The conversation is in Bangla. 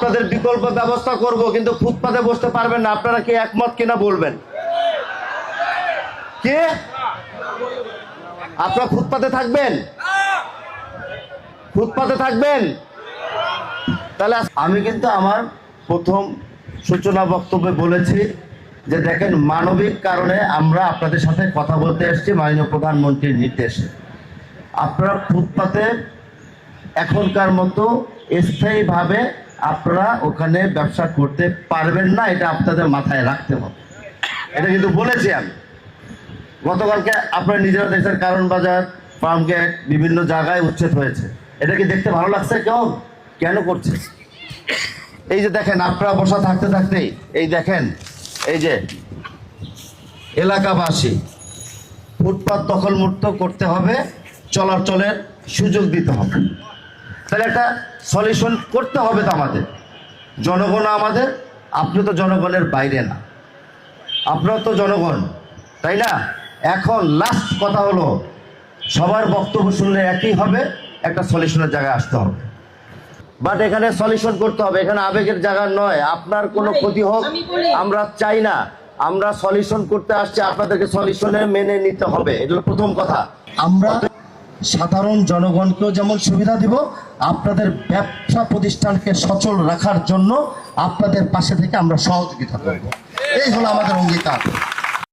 আপনাদের বিকল্প ব্যবস্থা করব, কিন্তু ফুটপাতে বসতে পারবেন না। আপনারা কি একমত কিনা বলবেন? কে আপনারা ফুটপাতে থাকবেন? ফুটপাতে থাকবেন? তাহলে আমি কিন্তু আমার প্রথম সূচনা বক্তব্যে বলেছি যে দেখেন, মানবিক কারণে আমরা আপনাদের সাথে কথা বলতে এসেছি মাননীয় প্রধানমন্ত্রীর নির্দেশে। আপনারা ফুটপাতে এখনকার মতো স্থায়ীভাবে আপনারা ওখানে ব্যবসা করতে পারবেন না, এটা আপনাদের মাথায় রাখতে হবে। এটা কিন্তু বলেছি আমি। গতকালকে আপনারা নিজেরা দেখছেন কারণ বাজার, ফার্ম গেট, বিভিন্ন জায়গায় উচ্ছেদ হয়েছে। এটা কি দেখতে ভালো লাগছে? কেন করছে? এই যে দেখেন, আপনারা বসা থাকতে থাকতেই এই দেখেন, এই যে এলাকাবাসী ফুটপাত দখলমুক্ত করতে হবে, চলাচলের সুযোগ দিতে হবে। তাহলে একটা সলিউশন করতে হবে তো আমাদের। জনগণ আমাদের, আপনি তো জনগণের বাইরে না, আপনারা তো জনগণ, তাই না? এখন লাস্ট কথা হলো, সবার বক্তব্য শুনলে একই হবে, একটা সলিউশনের জায়গায় আসতে হবে। বাট এখানে সলিউশন করতে হবে, এখানে আবেগের জায়গা নয়। আপনার কোনো ক্ষতি হোক আমরা চাই না, আমরা সলিউশন করতে আসছি, আপনাদেরকে সলিউশনে মেনে নিতে হবে। এটা হলো প্রথম কথা। আমরা সাধারণ জনগণকেও যেমন সুবিধা দিব, আপনাদের ব্যবসা প্রতিষ্ঠানকে সচল রাখার জন্য আপনাদের পাশে থেকে আমরা সহযোগিতা করব। এই হলো আমাদের অঙ্গীকার।